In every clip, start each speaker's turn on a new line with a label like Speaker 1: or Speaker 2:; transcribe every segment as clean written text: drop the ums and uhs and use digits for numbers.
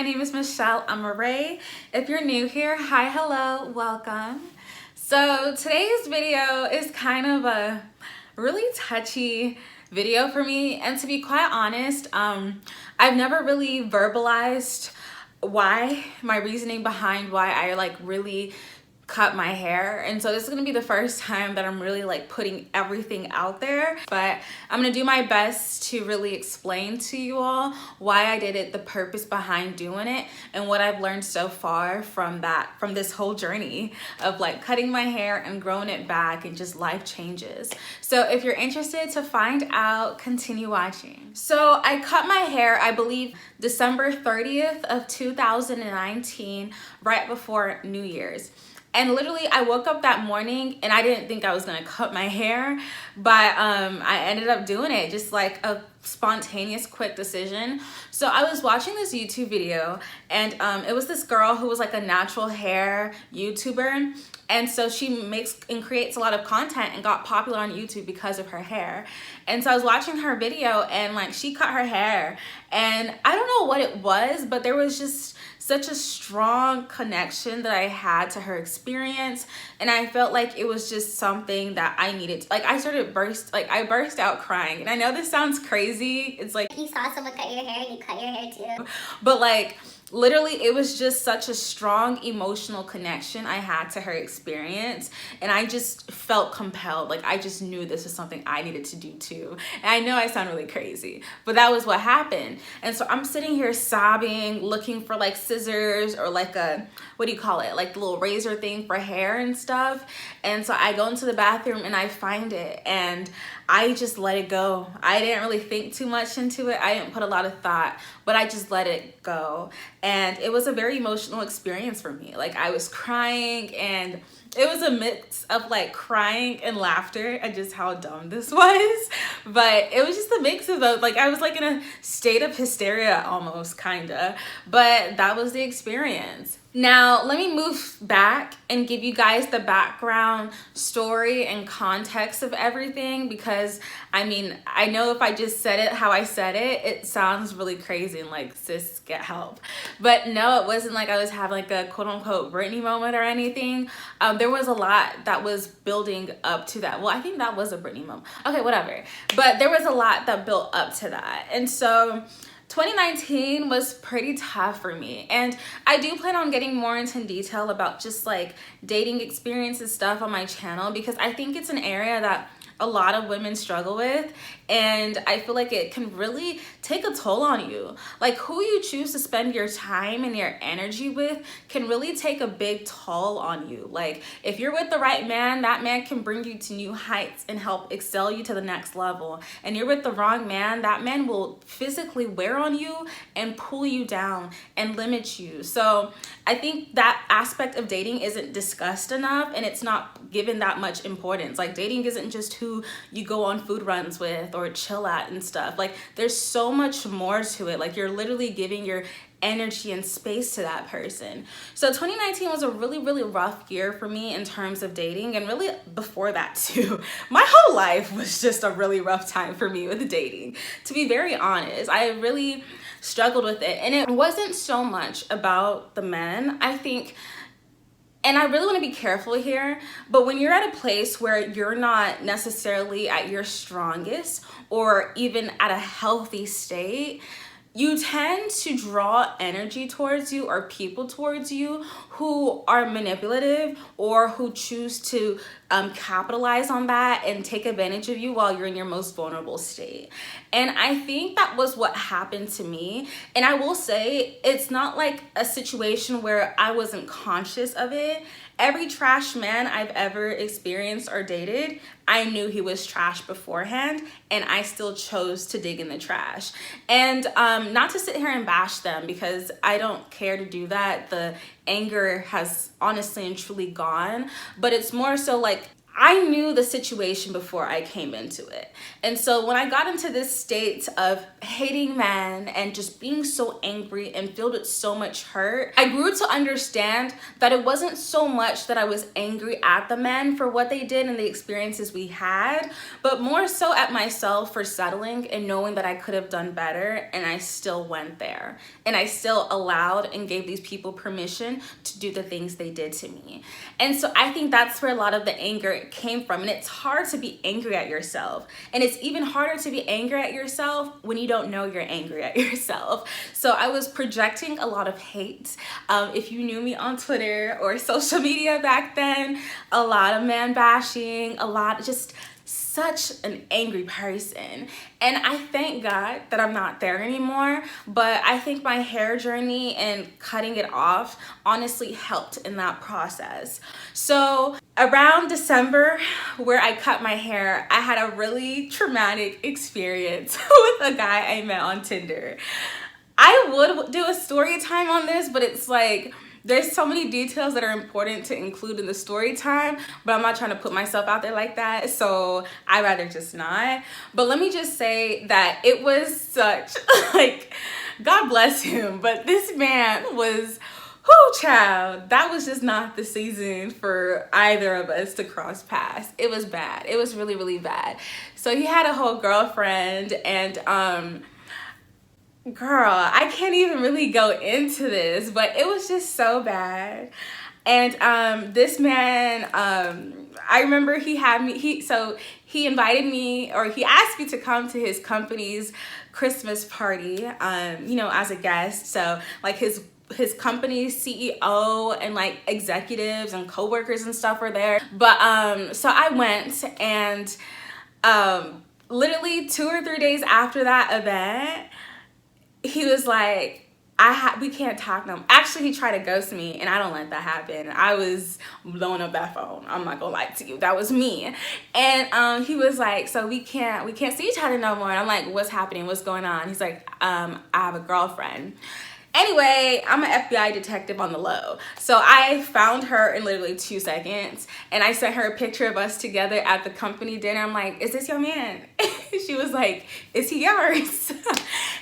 Speaker 1: name is Michelle Amoré. If you're new here, hi, hello, welcome. So today's video is kind of a really touchy video for me, and to be quite honest, I've never really verbalized my reasoning behind why I really cut my hair, and so this is gonna be the first time that I'm really putting everything out there, but I'm gonna do my best to really explain to you all why I did it, the purpose behind doing it, and what I've learned so far from this whole journey of cutting my hair and growing it back and just life changes. So if you're interested to find out, continue watching. So I cut my hair, I believe December 30th of 2019, right before New Year's. And literally I woke up that morning and I didn't think I was gonna cut my hair, but I ended up doing it, just like a spontaneous quick decision. So I was watching this YouTube video, and it was this girl who was like a natural hair YouTuber, and so she makes and creates a lot of content and got popular on YouTube because of her hair. And so I was watching her video, and she cut her hair, and I don't know what it was, but there was just such a strong connection that I had to her experience, and I felt like it was just something that I needed. I burst out crying, and I know this sounds crazy. It's like
Speaker 2: you saw someone cut your hair and you cut your hair too.
Speaker 1: But literally it was just such a strong emotional connection I had to her experience, and I just felt compelled. I just knew this was something I needed to do too. And I know I sound really crazy, but that was what happened. And so I'm sitting here sobbing, looking for scissors or a, what do you call it, the little razor thing for hair and stuff. And so I go into the bathroom and I find it, and I just let it go. I didn't really think too much into it. I didn't put a lot of thought, but I just let it go. And it was a very emotional experience for me. I was crying, and it was a mix of crying and laughter at just how dumb this was. But it was just a mix of those. I was in a state of hysteria almost, kinda. But that was the experience. Now, let me move back and give you guys the background story and context of everything, because I know if I just said it how I said it, it sounds really crazy and sis, get help. But no, it wasn't I was having a quote unquote Britney moment or anything. There was a lot that was building up to that. Well, I think that was a Britney moment. Okay, whatever. But there was a lot that built up to that. And so 2019 was pretty tough for me, and I do plan on getting more into detail about just dating experience and stuff on my channel, because I think it's an area that a lot of women struggle with, and I feel like it can really take a toll on you. Who you choose to spend your time and your energy with can really take a big toll on you. If you're with the right man, that man can bring you to new heights and help excel you to the next level. And you're with the wrong man, that man will physically wear on you and pull you down and limit you. So I think that aspect of dating isn't discussed enough, and it's not given that much importance. Dating isn't just who you go on food runs with or chill at and stuff. There's so much more to it. You're literally giving your energy and space to that person. So 2019 was a really, really rough year for me in terms of dating, and really before that too. My whole life was just a really rough time for me with dating, to be very honest. I really struggled with it, and it wasn't so much about the men, I think. And I really want to be careful here, but when you're at a place where you're not necessarily at your strongest or even at a healthy state, you tend to draw energy towards you or people towards you who are manipulative or who choose to capitalize on that and take advantage of you while you're in your most vulnerable state. And I think that was what happened to me. And I will say, it's not a situation where I wasn't conscious of it. Every trash man I've ever experienced or dated, I knew he was trash beforehand, and I still chose to dig in the trash. And not to sit here and bash them, because I don't care to do that. The anger has honestly and truly gone, but it's more so I knew the situation before I came into it. And so when I got into this state of hating men and just being so angry and filled with so much hurt, I grew to understand that it wasn't so much that I was angry at the men for what they did and the experiences we had, but more so at myself for settling and knowing that I could have done better, and I still went there. And I still allowed and gave these people permission to do the things they did to me. And so I think that's where a lot of the anger came from. And it's hard to be angry at yourself. And it's even harder to be angry at yourself when you don't know you're angry at yourself. So I was projecting a lot of hate. If you knew me on Twitter or social media back then, a lot of man bashing, a lot, just such an angry person. And I thank God that I'm not there anymore, but I think my hair journey and cutting it off honestly helped in that process. So around December, where I cut my hair, I had a really traumatic experience with a guy I met on Tinder. I would do a story time on this, but it's like, there's so many details that are important to include in the story time, but I'm not trying to put myself out there like that, so I'd rather just not. But let me just say that it was such, like, God bless him, but this man was, whoo, child, that was just not the season for either of us to cross paths. It was bad. It was really, really bad. So he had a whole girlfriend, and girl, I can't even really go into this, but it was just so bad. And this man, I remember he had me, he invited me, or he asked me to come to his company's Christmas party, you know, as a guest. So like his company's CEO and like executives and coworkers and stuff were there. But so I went, and literally 2 or 3 days after that event, he was like, we can't talk no more. Actually, he tried to ghost me, and I don't let that happen. I was blowing up that phone. I'm not gonna lie to you. That was me. And he was like, so we can't see each other no more. And I'm like, what's happening? What's going on? He's like, I have a girlfriend. Anyway, I'm an FBI detective on the low. So I found her in literally 2 seconds, and I sent her a picture of us together at the company dinner. I'm like, is this your man? She was like, is he yours?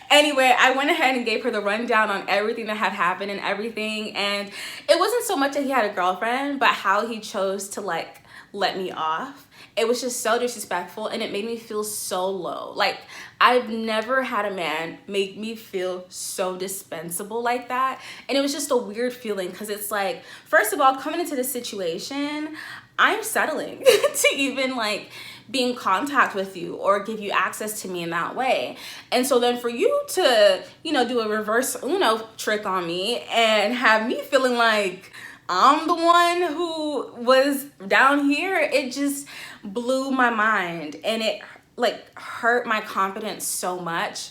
Speaker 1: Anyway, I went ahead and gave her the rundown on everything that had happened and everything. And it wasn't so much that he had a girlfriend, but how he chose to like let me off. It was just so disrespectful, and it made me feel so low. Like, I've never had a man make me feel so dispensable like that. And it was just a weird feeling, because it's like, first of all, coming into this situation, I'm settling to even like be in contact with you or give you access to me in that way. And so then for you to, you know, do a reverse Uno trick on me and have me feeling like I'm the one who was down here, it just blew my mind, and it like hurt my confidence so much.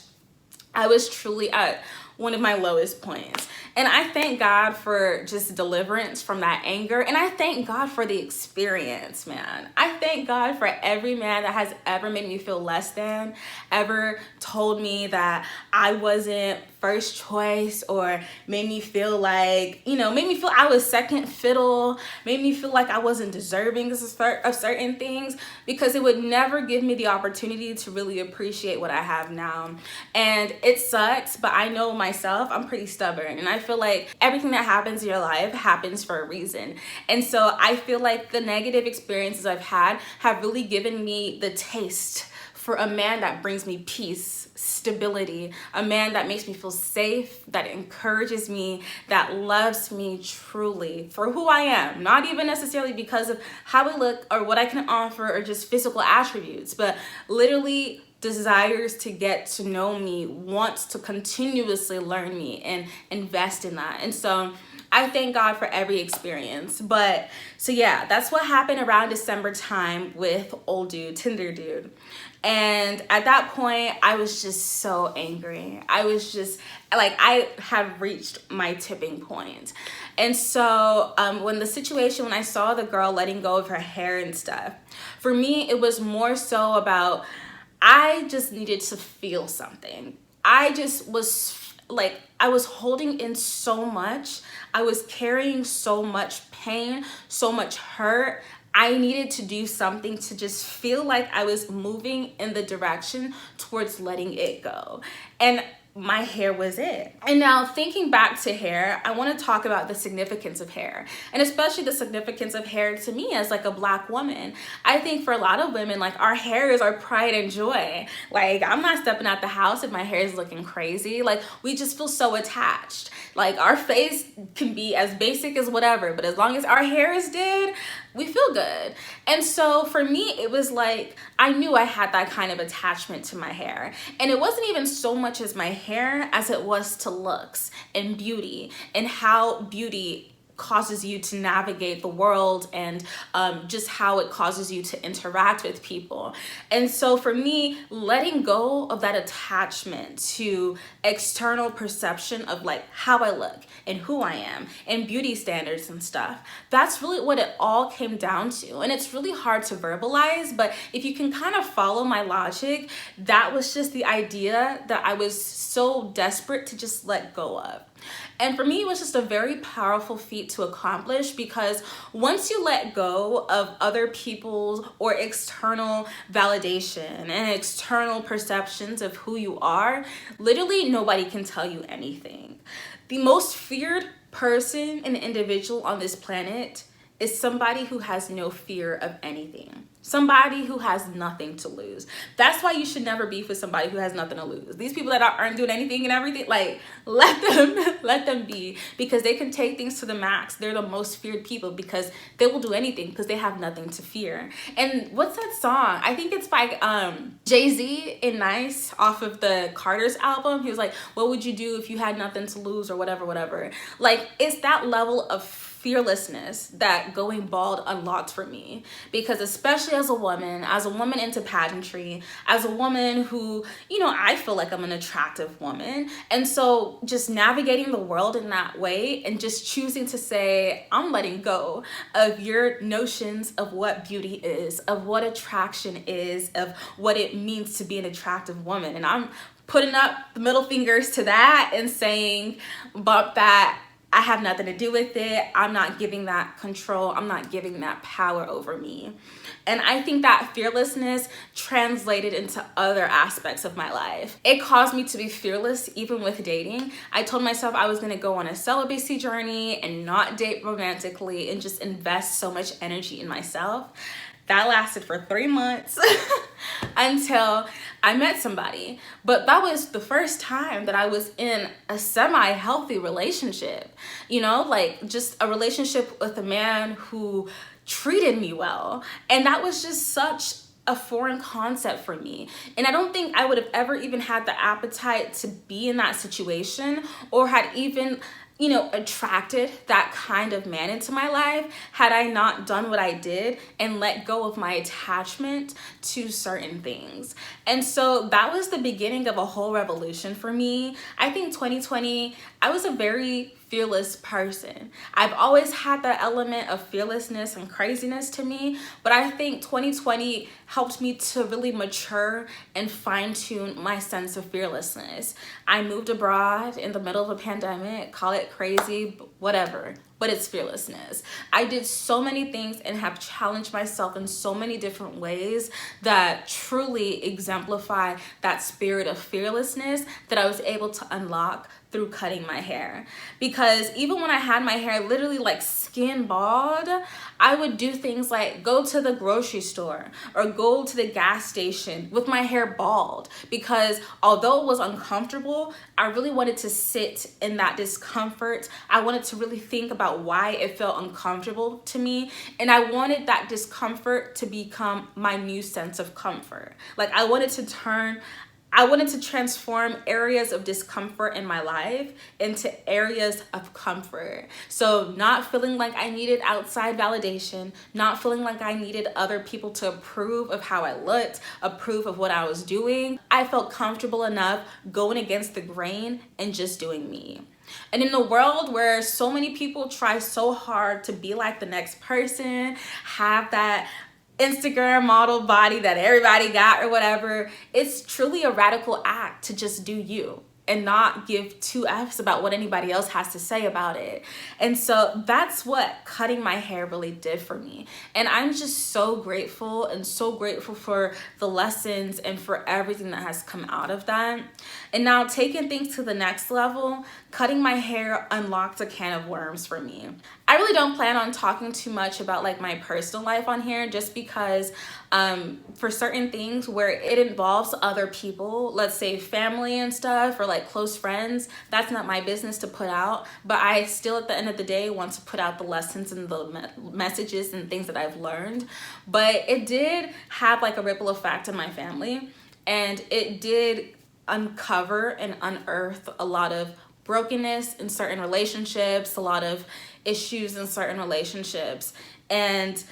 Speaker 1: I was truly at one of my lowest points. And I thank God for just deliverance from that anger. And I thank God for the experience, man. I thank God for every man that has ever made me feel less than, ever told me that I wasn't first choice, or made me feel like, you know, made me feel I was second fiddle, made me feel like I wasn't deserving of certain things, because it would never give me the opportunity to really appreciate what I have now. And it sucks, but I know myself, I'm pretty stubborn, and I feel like everything that happens in your life happens for a reason. And so I feel like the negative experiences I've had have really given me the taste for a man that brings me peace, stability, a man that makes me feel safe, that encourages me, that loves me truly for who I am, not even necessarily because of how I look or what I can offer or just physical attributes, but literally desires to get to know me, wants to continuously learn me and invest in that. And so I thank God for every experience. But so yeah, that's what happened around December time with old dude, Tinder dude. And at that point, I was just so angry. I was just like, I had reached my tipping point. And so when I saw the girl letting go of her hair and stuff, for me, it was more so about, I just needed to feel something. I just was like, I was holding in so much. I was carrying so much pain, so much hurt. I needed to do something to just feel like I was moving in the direction towards letting it go. And my hair was it. And now thinking back to hair, I want to talk about the significance of hair, and especially the significance of hair to me as like a Black woman. I think for a lot of women, like, our hair is our pride and joy. Like, I'm not stepping out the house if my hair is looking crazy. Like, we just feel so attached. Like, our face can be as basic as whatever, but as long as our hair is did, we feel good. And so for me, it was like, I knew I had that kind of attachment to my hair. And it wasn't even so much as my hair as it was to looks and beauty, and how beauty causes you to navigate the world, and just how it causes you to interact with people. And so for me, letting go of that attachment to external perception of like how I look and who I am and beauty standards and stuff, that's really what it all came down to. And it's really hard to verbalize, but if you can kind of follow my logic, that was just the idea that I was so desperate to just let go of. And for me, it was just a very powerful feat to accomplish, because once you let go of other people's or external validation and external perceptions of who you are, literally nobody can tell you anything. The most feared person and individual on this planet is somebody who has no fear of anything. Somebody who has nothing to lose. That's why you should never beef with somebody who has nothing to lose. These people that aren't doing anything and everything, like, let them be, because they can take things to the max. They're the most feared people because they will do anything because they have nothing to fear. And what's that song? I think it's by Jay-Z in Nice off of the Carter's album. He was like, what would you do if you had nothing to lose, or whatever. Like, it's that level of fearlessness that going bald unlocked for me, because especially as a woman into pageantry, as a woman who, you know, I feel like I'm an attractive woman. And so just navigating the world in that way, and just choosing to say, I'm letting go of your notions of what beauty is, of what attraction is, of what it means to be an attractive woman. And I'm putting up the middle fingers to that and saying, but that I have nothing to do with it. I'm not giving that control. I'm not giving that power over me. And I think that fearlessness translated into other aspects of my life. It caused me to be fearless even with dating. I told myself I was gonna go on a celibacy journey and not date romantically and just invest so much energy in myself. That lasted for 3 months until I met somebody. But that was the first time that I was in a semi-healthy relationship. You know, like, just a relationship with a man who treated me well. And that was just such a foreign concept for me. And I don't think I would have ever even had the appetite to be in that situation, or had even, you know, attracted that kind of man into my life, had I not done what I did and let go of my attachment to certain things. And so that was the beginning of a whole revolution for me. I think 2020, I was a very fearless person. I've always had that element of fearlessness and craziness to me, but I think 2020 helped me to really mature and fine-tune my sense of fearlessness. I moved abroad in the middle of a pandemic, call it crazy, whatever, but it's fearlessness. I did so many things and have challenged myself in so many different ways that truly exemplify that spirit of fearlessness that I was able to unlock through cutting my hair. Because even when I had my hair literally like skin bald, I would do things like go to the grocery store or go to the gas station with my hair bald, because although it was uncomfortable, I really wanted to sit in that discomfort. I wanted to really think about why it felt uncomfortable to me, and I wanted that discomfort to become my new sense of comfort. Like, I wanted to transform areas of discomfort in my life into areas of comfort. So not feeling like I needed outside validation, not feeling like I needed other people to approve of how I looked, approve of what I was doing. I felt comfortable enough going against the grain and just doing me. And in a world where so many people try so hard to be like the next person, have that Instagram model body that everybody got or whatever, it's truly a radical act to just do you. and not give two F's about what anybody else has to say about it. And so that's what cutting my hair really did for me. And I'm just so grateful, and so grateful for the lessons and for everything that has come out of that. And now taking things to the next level, cutting my hair unlocked a can of worms for me. I really don't plan on talking too much about like my personal life on here, just because for certain things where it involves other people, let's say family and stuff, or like close friends, that's not my business to put out. But I still at the end of the day want to put out the lessons and the messages and things that I've learned. But it did have like a ripple effect on my family, and it did uncover and unearth a lot of brokenness in certain relationships, a lot of issues in certain relationships. And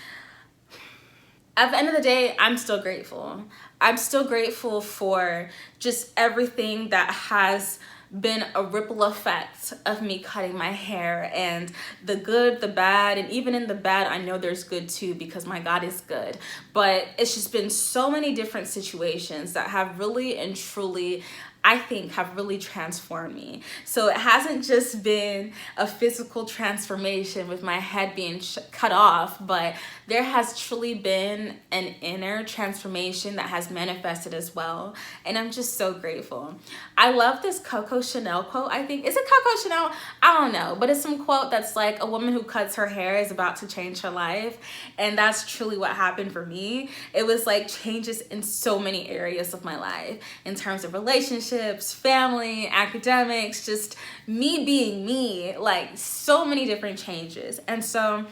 Speaker 1: at the end of the day, I'm still grateful. I'm still grateful for just everything that has been a ripple effect of me cutting my hair, and the good, the bad, and even in the bad, I know there's good too, because my God is good. But it's just been so many different situations that have really and truly, I think, have really transformed me. So it hasn't just been a physical transformation with my head being cut off, but there has truly been an inner transformation that has manifested as well. And I'm just so grateful. I love this Coco Chanel quote, I think. Is it Coco Chanel? I don't know, but it's some quote that's like, a woman who cuts her hair is about to change her life. And that's truly what happened for me. It was like changes in so many areas of my life, in terms of relationships, family, academics, just me being me, like so many different changes. And so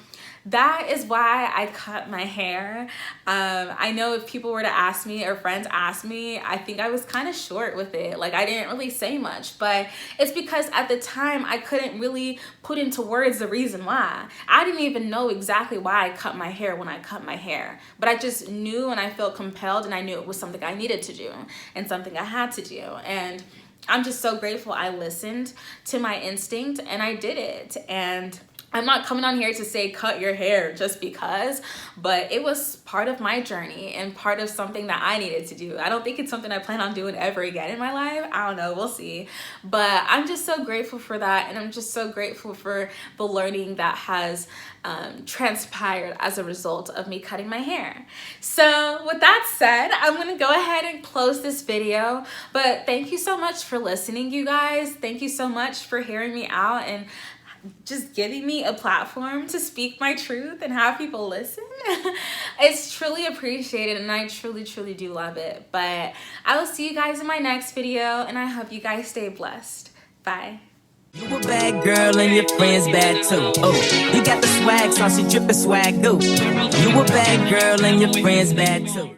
Speaker 1: that is why I cut my hair. I know if people were to ask me, or friends ask me, I think I was kind of short with it. Like I didn't really say much, but it's because at the time I couldn't really put into words the reason why. I didn't even know exactly why I cut my hair when I cut my hair, but I just knew, and I felt compelled, and I knew it was something I needed to do and something I had to do. And I'm just so grateful I listened to my instinct and I did it. And I'm not coming on here to say cut your hair just because, but it was part of my journey and part of something that I needed to do. I don't think it's something I plan on doing ever again in my life. I don't know, we'll see. But I'm just so grateful for that, and I'm just so grateful for the learning that has transpired as a result of me cutting my hair. So with that said, I'm gonna go ahead and close this video, but thank you so much for listening, you guys. Thank you so much for hearing me out and just giving me a platform to speak my truth and have people listen. It's truly appreciated, and I truly do love it. But I will see you guys in my next video, and I hope you guys stay blessed. Bye.
Speaker 3: You a bad girl and your friends bad too. Oh, you got the swag, saucy drippin' swag, do. You a bad girl and your friends bad too.